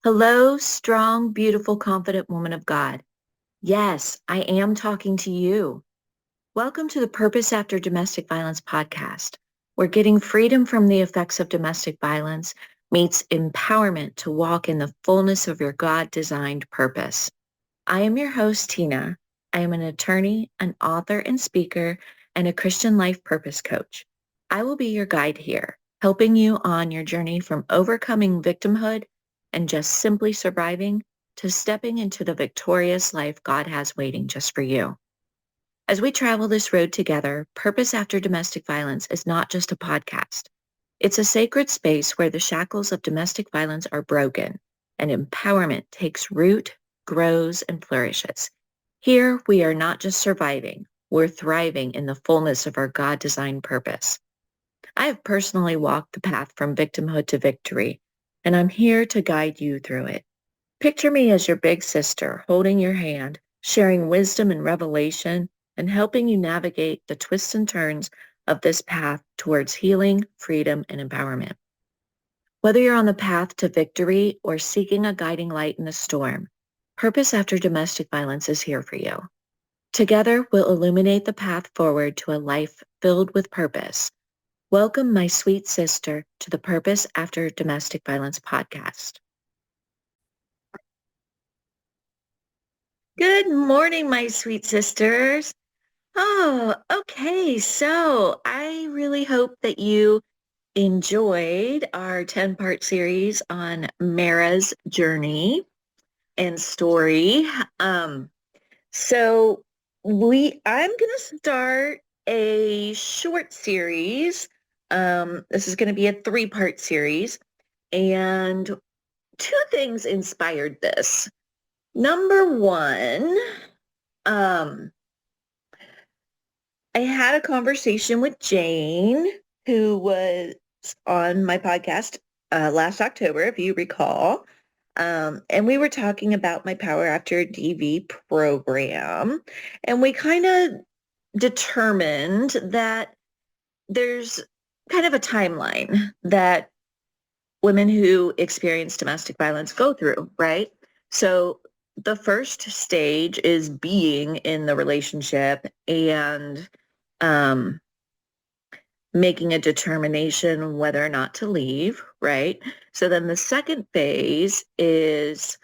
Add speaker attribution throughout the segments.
Speaker 1: Hello, strong, beautiful, confident woman of God. Yes, I am talking to you. Welcome to the Purpose After Domestic Violence podcast, where getting freedom from the effects of domestic violence meets empowerment to walk in the fullness of your God-designed purpose. I am your host, Tina. I am an attorney, an author and speaker, and a Christian life purpose coach. I will be your guide here, helping you on your journey from overcoming victimhood and just simply surviving to stepping into the victorious life God has waiting just for you. As we travel this road together, Purpose After Domestic Violence is not just a podcast. It's a sacred space where the shackles of domestic violence are broken and empowerment takes root, grows, and flourishes. Here, we are not just surviving, we're thriving in the fullness of our God-designed purpose. I have personally walked the path from victimhood to victory, and I'm here to guide you through it. Picture me as your big sister, holding your hand, sharing wisdom and revelation, and helping you navigate the twists and turns of this path towards healing, freedom, and empowerment. Whether you're on the path to victory or seeking a guiding light in the storm, Purpose After Domestic Violence is here for you. Together, we'll illuminate the path forward to a life filled with purpose. Welcome, my sweet sister, to the Purpose After Domestic Violence podcast. Good morning, my sweet sisters. Oh, okay. So I really hope that you enjoyed our 10-part series on Mara's journey and story. Um, so I'm gonna start a short series. This is gonna be a 3-part series, and two things inspired this. Number one, um, I had a conversation with Jane, who was on my podcast last October, if you recall. And we were talking about my Power After DV program. And we kind of determined that there's kind of a timeline that women who experience domestic violence go through, right? So the first stage is being in the relationship and um, making a determination whether or not to leave, right? So then the second phase is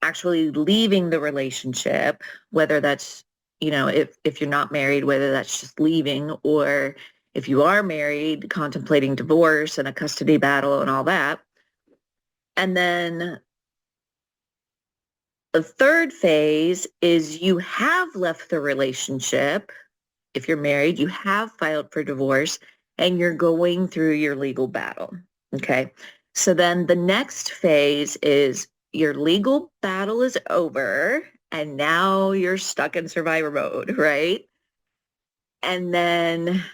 Speaker 1: actually leaving the relationship, whether that's, if you're not married, whether that's just leaving, or if you are married, contemplating divorce and a custody battle and all that. And then the third phase is you have left the relationship. If you're married, you have filed for divorce and you're going through your legal battle. Okay. So then the next phase is your legal battle is over and now you're stuck in survivor mode, right? And then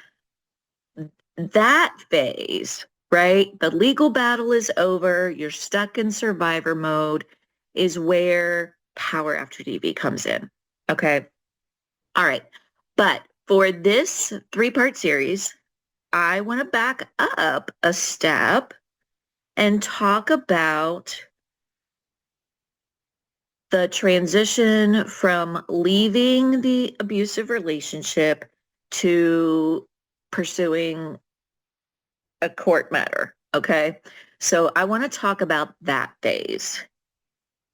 Speaker 1: that phase, right? The legal battle is over. You're stuck in survivor mode is where Power After DV comes in. Okay. All right. But for this 3-part series, I want to back up a step and talk about the transition from leaving the abusive relationship to pursuing a court matter. Okay. So I want to talk about that phase.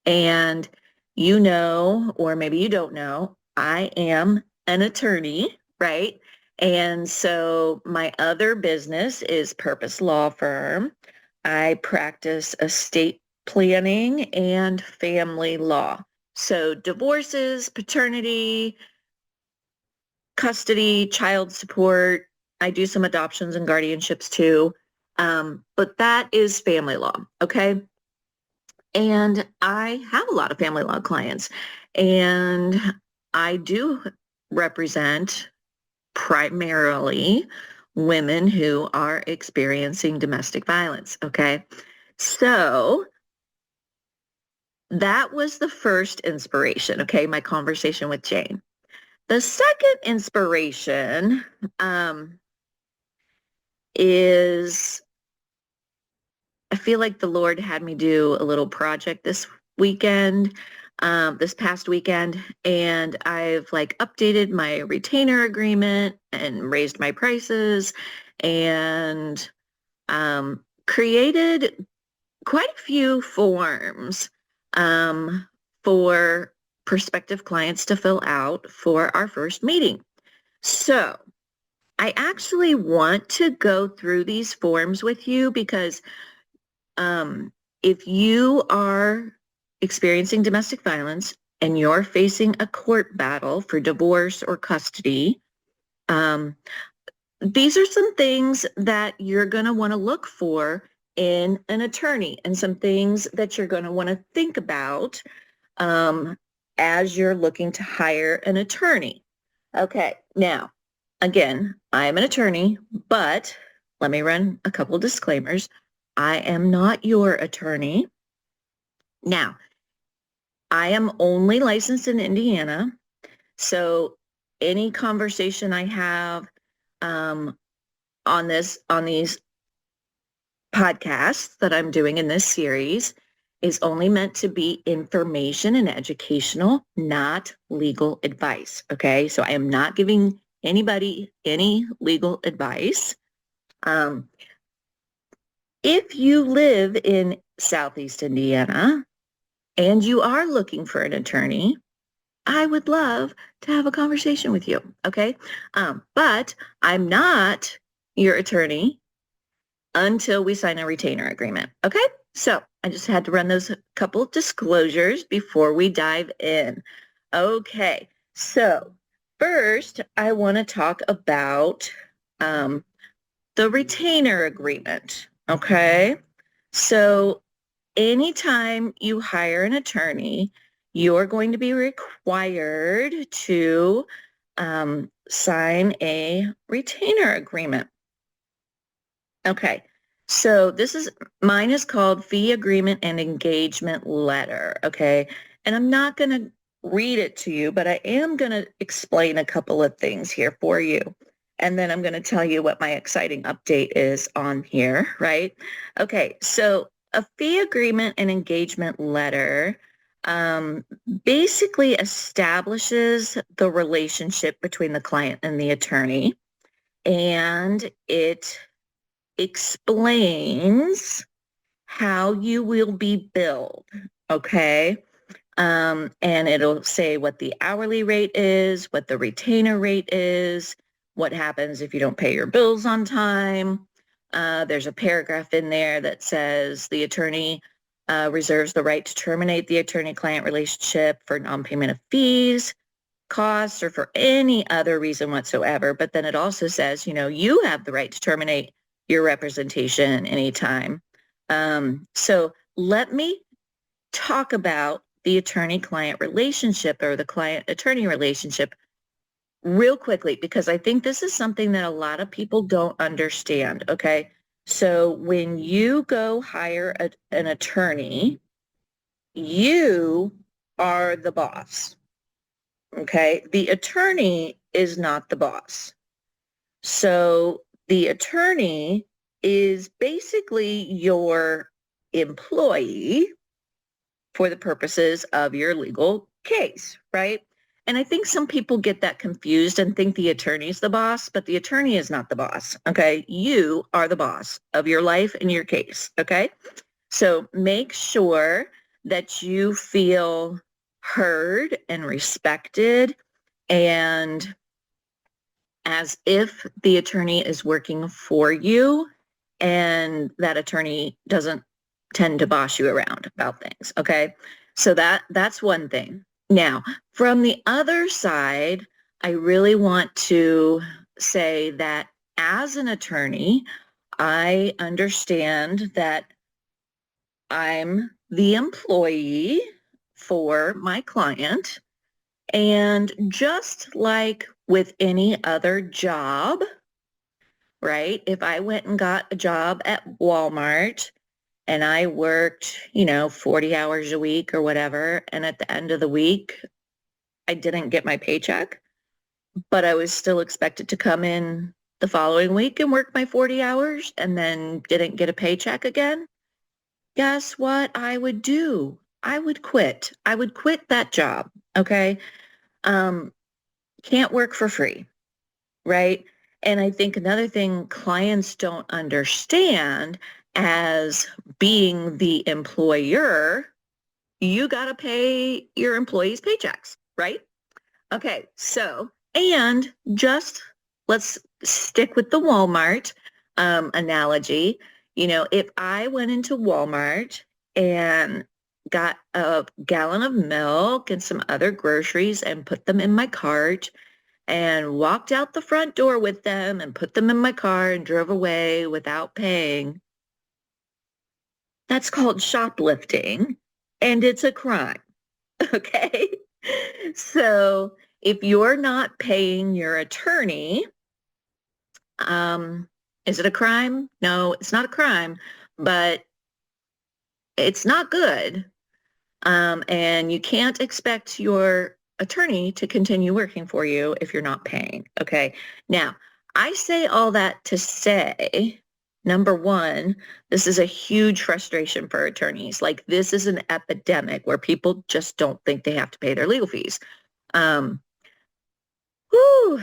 Speaker 1: And or maybe you don't know, I am an attorney, right? And so my other business is Purpose Law Firm. I practice estate planning and family law. So divorces, paternity, custody, child support. I do some adoptions and guardianships too. But that is family law. Okay. And I have a lot of family law clients, and I do represent primarily women who are experiencing domestic violence. Okay. So that was the first inspiration. Okay. My conversation with Jane. The second inspiration is feel like the Lord had me do a little project this weekend, this past weekend, and I've like updated my retainer agreement and raised my prices and created quite a few forms for prospective clients to fill out for our first meeting. So I actually want to go through these forms with you because if you are experiencing domestic violence and you're facing a court battle for divorce or custody, these are some things that you're going to want to look for in an attorney and some things that you're going to want to think about as you're looking to hire an attorney. Okay, now, again, I am an attorney, but let me run a couple of disclaimers. I am not your attorney. Now, I am only licensed in Indiana, so any conversation I have on these podcasts that I'm doing in this series is only meant to be information and educational, not legal advice. Okay, so I am not giving anybody any legal advice. If you live in Southeast Indiana and you are looking for an attorney, I would love to have a conversation with you. Okay, but I'm not your attorney until we sign a retainer agreement. Okay, so I just had to run those couple of disclosures before we dive in. Okay, so first I want to talk about the retainer agreement. Okay, so anytime you hire an attorney, you're going to be required to sign a retainer agreement. Okay, so mine is called fee agreement and engagement letter, okay? And I'm not going to read it to you, but I am going to explain a couple of things here for you. And then I'm going to tell you what my exciting update is on here, right? Okay, so a fee agreement and engagement letter basically establishes the relationship between the client and the attorney, and it explains how you will be billed, okay? And it'll say what the hourly rate is, what the retainer rate is, what happens if you don't pay your bills on time. There's a paragraph in there that says the attorney reserves the right to terminate the attorney-client relationship for non-payment of fees, costs, or for any other reason whatsoever. But then it also says, you have the right to terminate your representation anytime. So let me talk about the attorney-client relationship or the client-attorney relationship real quickly, because I think this is something that a lot of people don't understand, okay? So when you go hire an attorney, you are the boss, okay? The attorney is not the boss. So the attorney is basically your employee for the purposes of your legal case, right? And I think some people get that confused and think the attorney's the boss, but the attorney is not the boss, okay? You are the boss of your life and your case, okay? So make sure that you feel heard and respected and as if the attorney is working for you and that attorney doesn't tend to boss you around about things, okay? So that's one thing. Now, from the other side, I really want to say that as an attorney, I understand that I'm the employee for my client. And just like with any other job, right? If I went and got a job at Walmart and I worked, 40 hours a week or whatever, and at the end of the week, I didn't get my paycheck, but I was still expected to come in the following week and work my 40 hours and then didn't get a paycheck again, guess what I would do? I would quit. I would quit that job. Okay. Um, can't work for free, right? And I think another thing clients don't understand, as being the employer, you got to pay your employees paychecks, right? Okay, so, and just let's stick with the Walmart analogy. If I went into Walmart and got a gallon of milk and some other groceries and put them in my cart and walked out the front door with them and put them in my car and drove away without paying, that's called shoplifting, and it's a crime. Okay. So if you're not paying your attorney, is it a crime? No, it's not a crime, but it's not good. And you can't expect your attorney to continue working for you if you're not paying. Okay. Now, I say all that to say, number one, this is a huge frustration for attorneys. Like, this is an epidemic where people just don't think they have to pay their legal fees. Um, whew,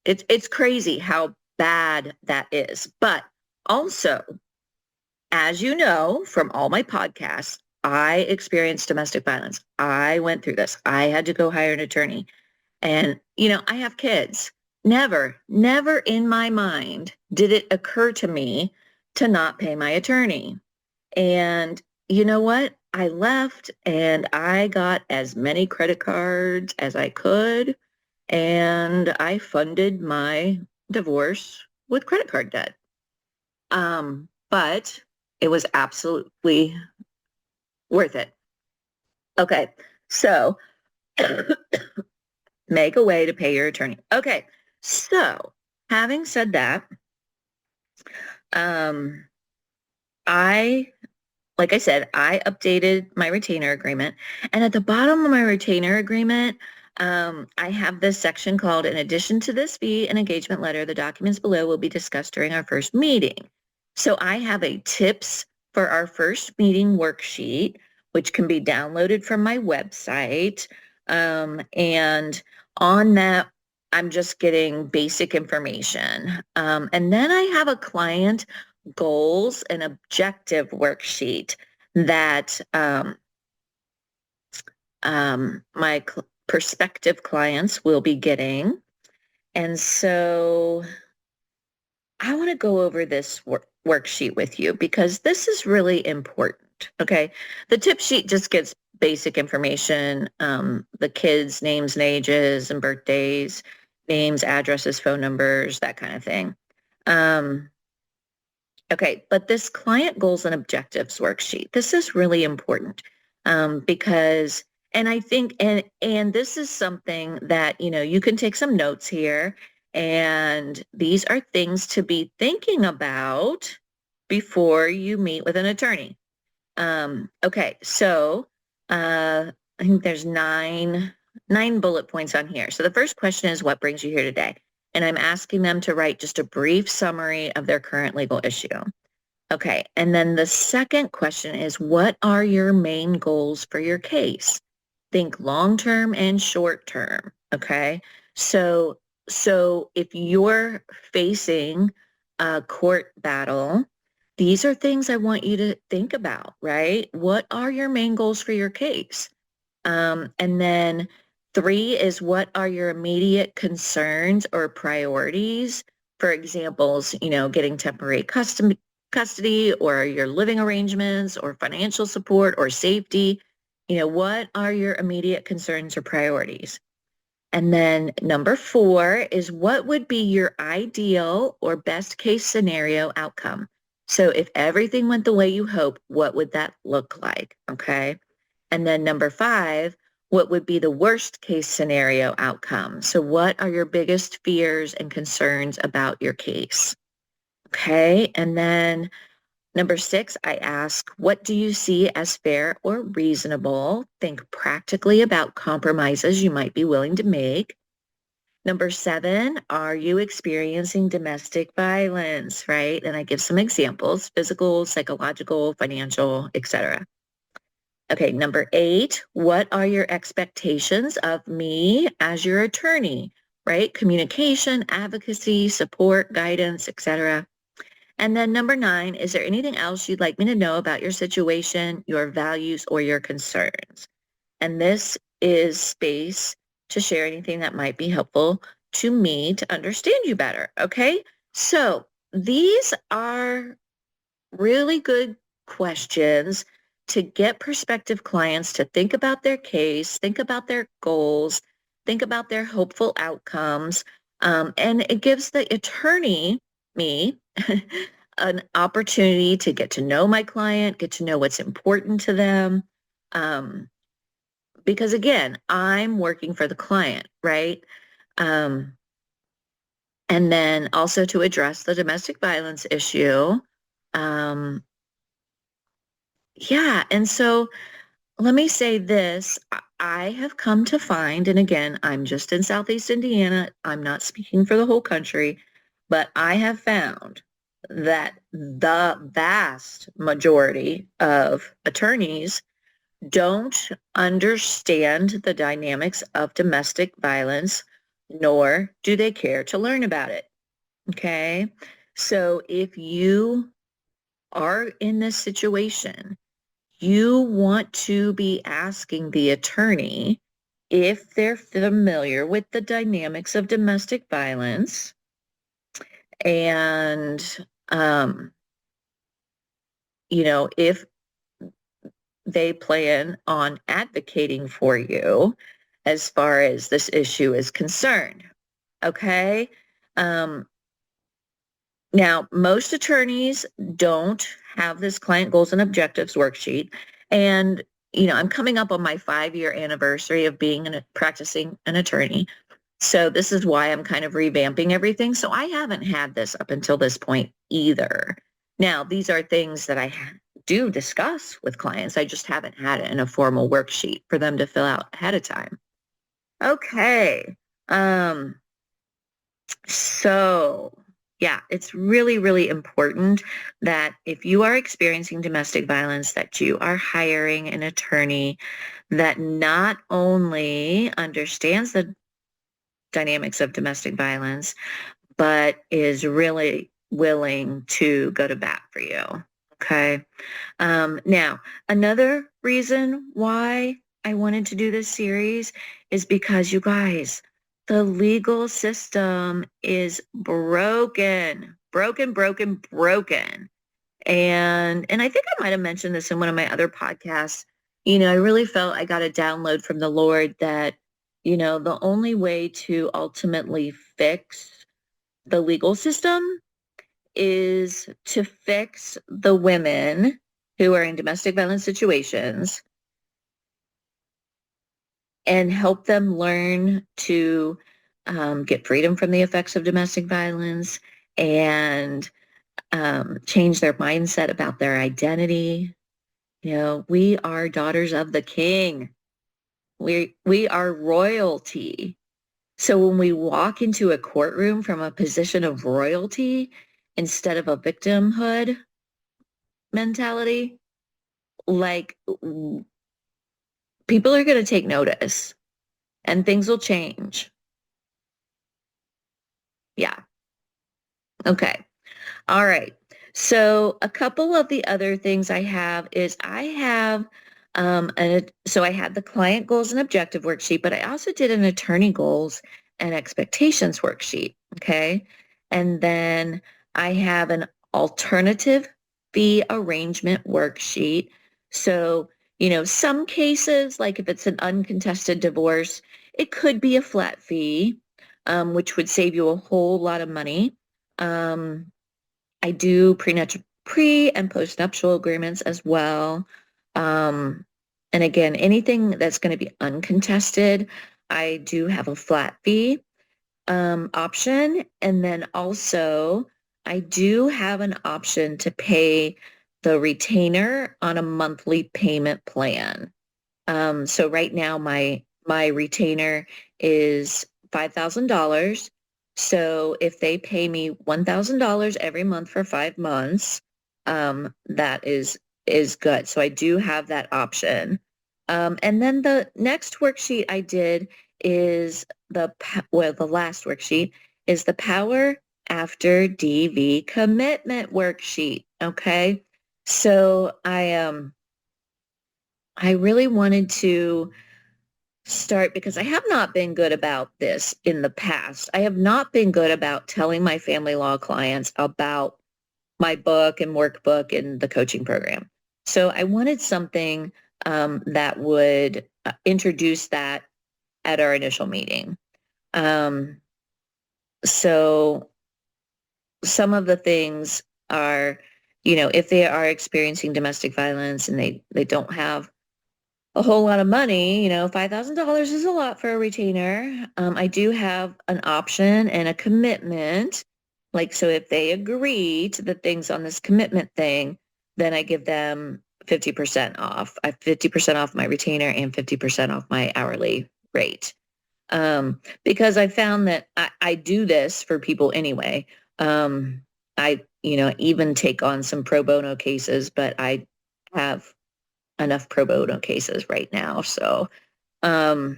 Speaker 1: it's crazy how bad that is. But also, as you know from all my podcasts, I experienced domestic violence. I went through this. I had to go hire an attorney. And, I have kids. Never in my mind did it occur to me to not pay my attorney. And you know what? I left and I got as many credit cards as I could, and I funded my divorce with credit card debt. But it was absolutely worth it. Okay, so make a way to pay your attorney. Okay, so having said that, um, I like I said, I updated my retainer agreement. And at the bottom of my retainer agreement, I have this section called, in addition to this fee and engagement letter, the documents below will be discussed during our first meeting. So I have a tips for our first meeting worksheet, which can be downloaded from my website. And on that, I'm just getting basic information. And then I have a client goals and objective worksheet that my prospective clients will be getting. And so I want to go over this worksheet with you because this is really important. Okay. The tip sheet just gets basic information, the kids' names and ages and birthdays, names, addresses, phone numbers, that kind of thing. Okay, but this client goals and objectives worksheet, this is really important because, and I think, and this is something that, you can take some notes here, and these are things to be thinking about before you meet with an attorney. Okay, so I think there's nine bullet points on here. So the first question is, what brings you here today? And I'm asking them to write just a brief summary of their current legal issue. Okay, and then the second question is, what are your main goals for your case? Think long-term and short-term, okay? So if you're facing a court battle, these are things I want you to think about, right? What are your main goals for your case? And then 3 is, what are your immediate concerns or priorities? For examples, getting temporary custody or your living arrangements or financial support or safety. What are your immediate concerns or priorities? And then number 4 is, what would be your ideal or best case scenario outcome? So if everything went the way you hope, what would that look like? Okay. And then number 5, what would be the worst case scenario outcome? So what are your biggest fears and concerns about your case? Okay. And then number 6, I ask, what do you see as fair or reasonable? Think practically about compromises you might be willing to make. Number 7, are you experiencing domestic violence, right? And I give some examples: physical, psychological, financial, etc. Okay, number 8, what are your expectations of me as your attorney, right? Communication, advocacy, support, guidance, etc. And then number 9, is there anything else you'd like me to know about your situation, your values, or your concerns? And this is space to share anything that might be helpful to me to understand you better. Okay. So these are really good questions to get prospective clients to think about their case, think about their goals, think about their hopeful outcomes. And it gives the attorney, me, an opportunity to get to know my client, get to know what's important to them. Um, because again, I'm working for the client, right? Um, and then also to address the domestic violence issue. Um, yeah, and so let me say this. I have come to find, and again, I'm just in Southeast Indiana. I'm not speaking for the whole country, but I have found that the vast majority of attorneys don't understand the dynamics of domestic violence, nor do they care to learn about it. Okay. So if you are in this situation, you want to be asking the attorney if they're familiar with the dynamics of domestic violence and, if they plan on advocating for you as far as this issue is concerned. Okay. Um, Now, most attorneys don't have this client goals and objectives worksheet. And, I'm coming up on my 5-year anniversary of being practicing an attorney. So this is why I'm kind of revamping everything. So I haven't had this up until this point either. Now, these are things that I do discuss with clients. I just haven't had it in a formal worksheet for them to fill out ahead of time. Okay. Um, so yeah, it's really, really important that if you are experiencing domestic violence, that you are hiring an attorney that not only understands the dynamics of domestic violence, but is really willing to go to bat for you. Okay. Now, another reason why I wanted to do this series is because you guys, the legal system is broken, broken, broken, broken. And I think I might have mentioned this in one of my other podcasts. I really felt I got a download from the Lord that, the only way to ultimately fix the legal system is to fix the women who are in domestic violence situations and help them learn to get freedom from the effects of domestic violence and change their mindset about their identity. We are daughters of the King. We are royalty. So when we walk into a courtroom from a position of royalty instead of a victimhood mentality, like people are going to take notice and things will change. Yeah. Okay. All right. So a couple of the other things I have is I have so I had the client goals and objective worksheet, but I also did an attorney goals and expectations worksheet. Okay. And then I have an alternative fee arrangement worksheet. So, some cases, like if it's an uncontested divorce, it could be a flat fee, which would save you a whole lot of money. I do pre and post-nuptial agreements as well. Um, and again, anything that's going to be uncontested, I do have a flat fee option. And then also, I do have an option to pay the retainer on a monthly payment plan. So right now, my retainer is $5,000. So if they pay me $1,000 every month for 5 months, that is good. So I do have that option. And then the next worksheet I did is the last worksheet is the Power After DV Commitment worksheet. Okay. So I really wanted to start because I have not been good about this in the past. I have not been good about telling my family law clients about my book and workbook and the coaching program. So I wanted something that would introduce that at our initial meeting. Um, so some of the things are, if they are experiencing domestic violence and they don't have a whole lot of money, $5,000 is a lot for a retainer. I do have an option and a commitment. Like, so if they agree to the things on this commitment thing, then I give them 50% off. I have 50% off my retainer and 50% off my hourly rate. Because I found that I do this for people anyway. I, even take on some pro bono cases, but I have enough pro bono cases right now. So, um,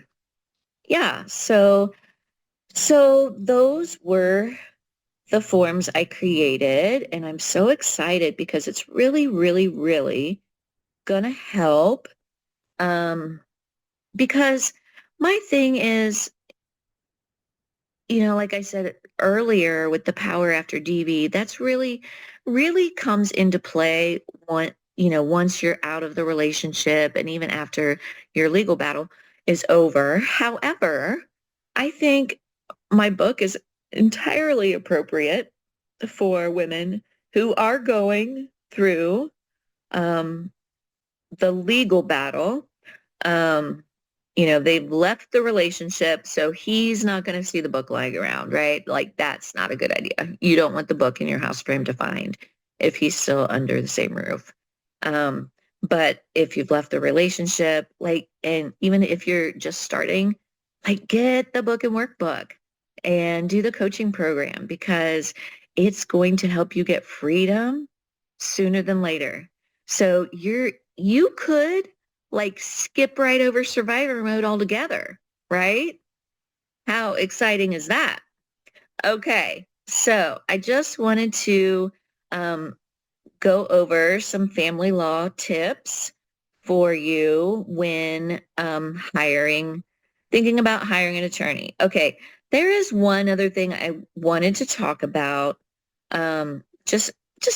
Speaker 1: yeah, so those were the forms I created, and I'm so excited because it's really, really, really gonna help. Um, because my thing is, like I said earlier with the Power After DV, that's really, really comes into play once you're out of the relationship and even after your legal battle is over. However, I think my book is entirely appropriate for women who are going through um, the legal battle. Um, they've left the relationship, so he's not going to see the book lying around, right? Like, that's not a good idea. You don't want the book in your house for him to find if he's still under the same roof. Um, but if you've left the relationship, like, and even if you're just starting, like, get the book and workbook and do the coaching program because it's going to help you get freedom sooner than later. So you could like skip right over survivor mode altogether, right? How exciting is that? Okay, so I just wanted to um, go over some family law tips for you when thinking about hiring an attorney. Okay, there is one other thing I wanted to talk about. Just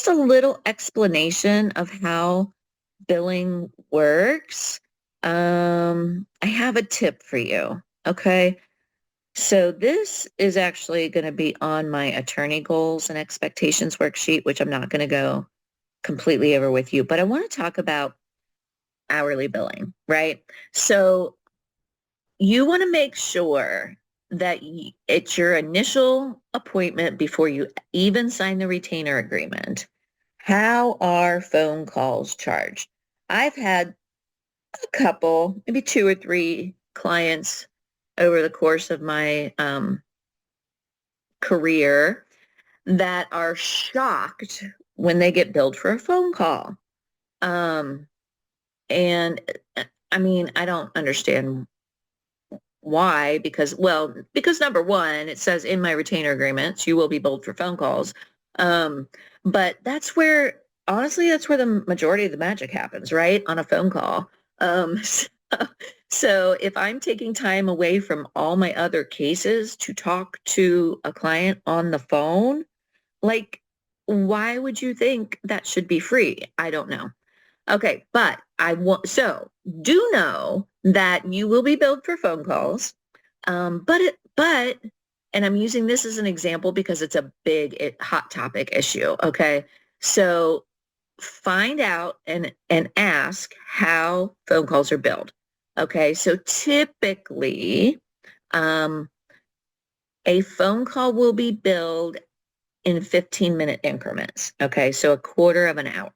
Speaker 1: a little explanation of how billing works. I have a tip for you. Okay. So this is actually going to be on my attorney goals and expectations worksheet, which I'm not going to go completely over with you, but I want to talk about hourly billing, right? So you want to make sure that it's your initial appointment before you even sign the retainer agreement. How are phone calls charged? I've had a couple, maybe 2 or 3 clients over the course of my career that are shocked when they get billed for a phone call. Um, and I mean, I don't understand why, because number one, it says in my retainer agreements, you will be billed for phone calls. But honestly, that's where the majority of the magic happens, right? On a phone call. So if I'm taking time away from all my other cases to talk to a client on the phone, like, why would you think that should be free? I don't know. Okay, but do know that you will be billed for phone calls. And I'm using this as an example because it's a hot topic issue. Okay, so find out and ask how phone calls are billed. Okay, so typically, um, a phone call will be billed in 15-minute increments. Okay, so a quarter of an hour.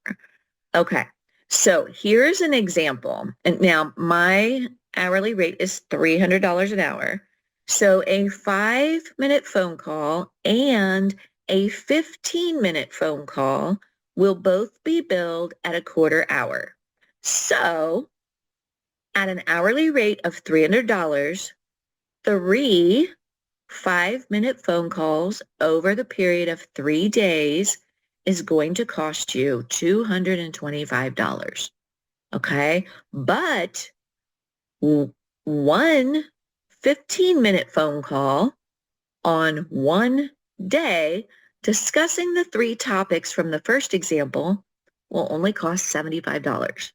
Speaker 1: Okay, so here's an example. And now my hourly rate is $300 an hour. So a 5-minute phone call and a 15-minute phone call will both be billed at a quarter hour. So at an hourly rate of $300, 3 5-minute phone calls over the period of 3 days is going to cost you $225. Okay. But one 15-minute phone call on one day discussing the 3 topics from the first example will only cost $75.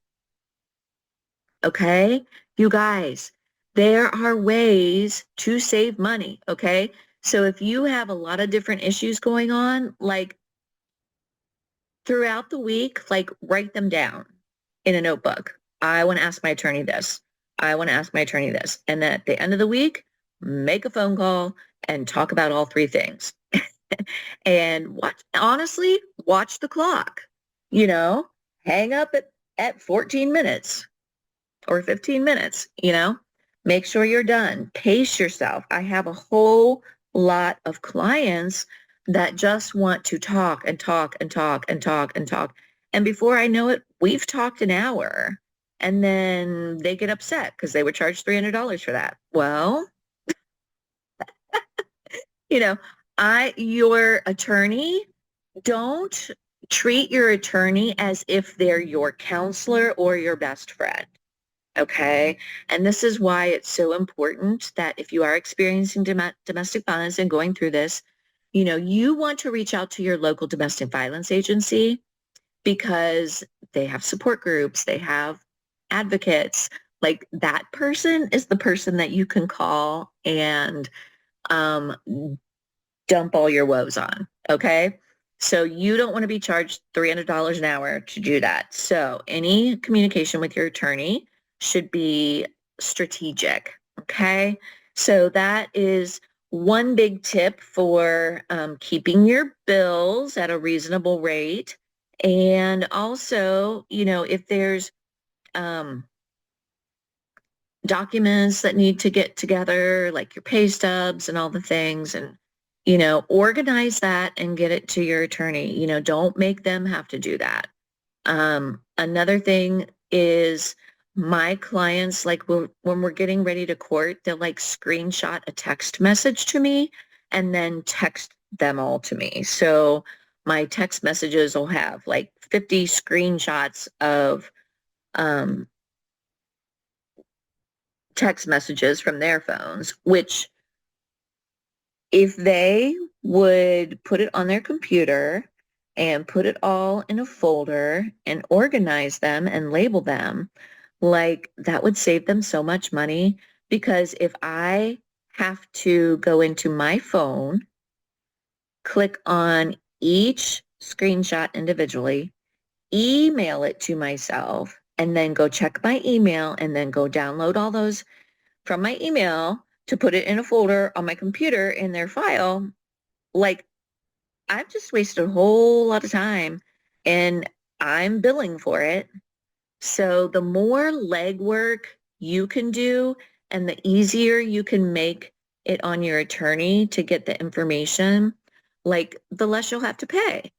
Speaker 1: Okay? You guys, there are ways to save money. Okay? So if you have a lot of different issues going on, like throughout the week, like write them down in a notebook. I want to ask my attorney this. I want to ask my attorney this. And then at the end of the week, make a phone call and talk about all 3 things. And honestly, watch the clock. You know, hang up at 14 minutes or 15 minutes, make sure you're done. Pace yourself. I have a whole lot of clients that just want to talk and talk and talk and talk and talk. And before I know it, we've talked an hour and then they get upset because they were charged $300 for that. Well, you know, your attorney, don't treat your attorney as if they're your counselor or your best friend. Okay. And this is why it's so important that if you are experiencing domestic violence and going through this, you want to reach out to your local domestic violence agency because they have support groups, they have advocates. Like that person is the person that you can call and um, dump all your woes on. Okay. So you don't want to be charged $300 an hour to do that. So any communication with your attorney should be strategic. Okay. So that is one big tip for keeping your bills at a reasonable rate. And also, if there's um, documents that need to get together, like your pay stubs and all the things, and organize that and get it to your attorney. Don't make them have to do that. Another thing is my clients, like when we're getting ready to court, they'll like screenshot a text message to me and then text them all to me. So my text messages will have like 50 screenshots of um, text messages from their phones, which if they would put it on their computer and put it all in a folder and organize them and label them, like that would save them so much money. Because if I have to go into my phone, click on each screenshot individually, email it to myself, and then go check my email and then go download all those from my email to put it in a folder on my computer in their file, like I've just wasted a whole lot of time and I'm billing for it. So the more legwork you can do and the easier you can make it on your attorney to get the information, like the less you'll have to pay.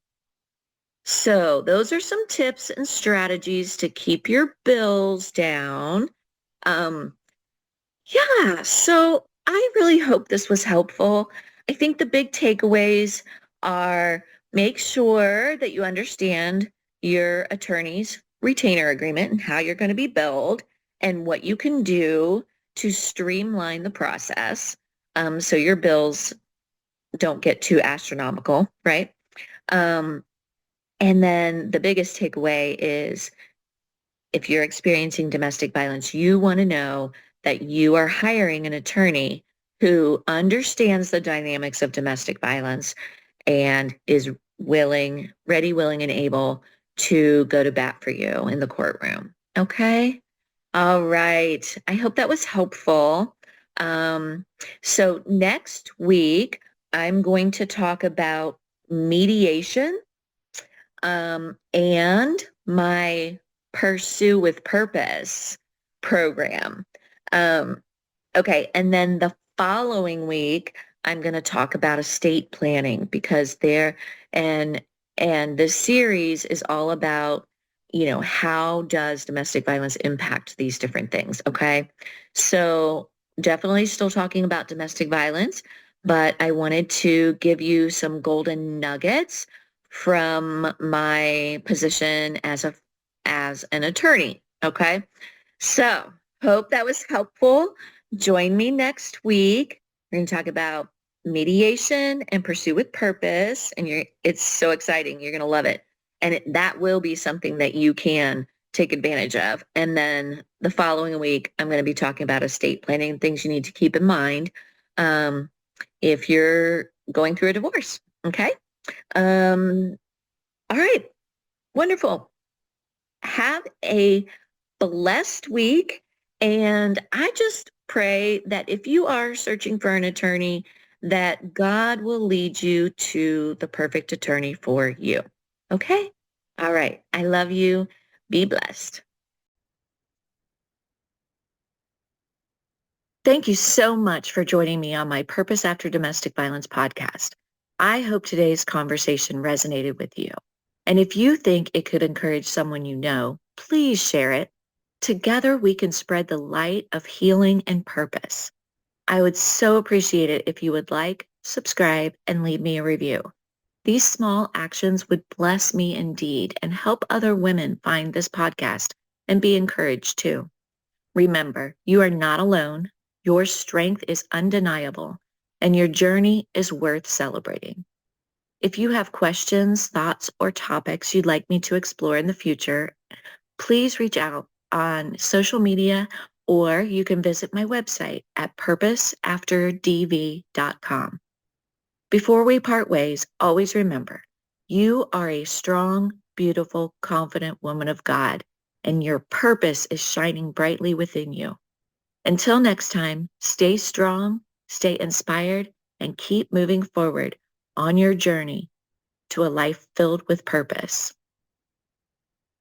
Speaker 1: So those are some tips and strategies to keep your bills down. Um, Yeah, so I really hope this was helpful. I think the big takeaways are make sure that you understand your attorney's retainer agreement and how you're going to be billed and what you can do to streamline the process so your bills don't get too astronomical, right? Um, and then the biggest takeaway is if you're experiencing domestic violence, you want to know that you are hiring an attorney who understands the dynamics of domestic violence and is ready, willing, and able to go to bat for you in the courtroom. Okay? All right. I hope that was helpful. Um, so next week, I'm going to talk about mediation and my Pursue with Purpose program. Okay, and then the following week, I'm going to talk about estate planning because and this series is all about, how does domestic violence impact these different things, okay? So definitely still talking about domestic violence, but I wanted to give you some golden nuggets from my position as an attorney, okay? So, hope that was helpful. Join me next week. We're going to talk about mediation and pursue with purpose, and it's so exciting. You're going to love it. And that will be something that you can take advantage of. And then the following week, I'm going to be talking about estate planning and things you need to keep in mind um, if you're going through a divorce. Okay. All right. Wonderful. Have a blessed week. And I just pray that if you are searching for an attorney, that God will lead you to the perfect attorney for you. Okay? All right. I love you. Be blessed. Thank you so much for joining me on my Purpose After Domestic Violence podcast. I hope today's conversation resonated with you. And if you think it could encourage someone you know, please share it. Together, we can spread the light of healing and purpose. I would so appreciate it if you would like, subscribe, and leave me a review. These small actions would bless me indeed and help other women find this podcast and be encouraged too. Remember, you are not alone. Your strength is undeniable, and your journey is worth celebrating. If you have questions, thoughts, or topics you'd like me to explore in the future, please reach out on social media, or you can visit my website at purposeafterdv.com. Before we part ways, always remember, you are a strong, beautiful, confident woman of God, and your purpose is shining brightly within you. Until next time, stay strong, stay inspired, and keep moving forward on your journey to a life filled with purpose.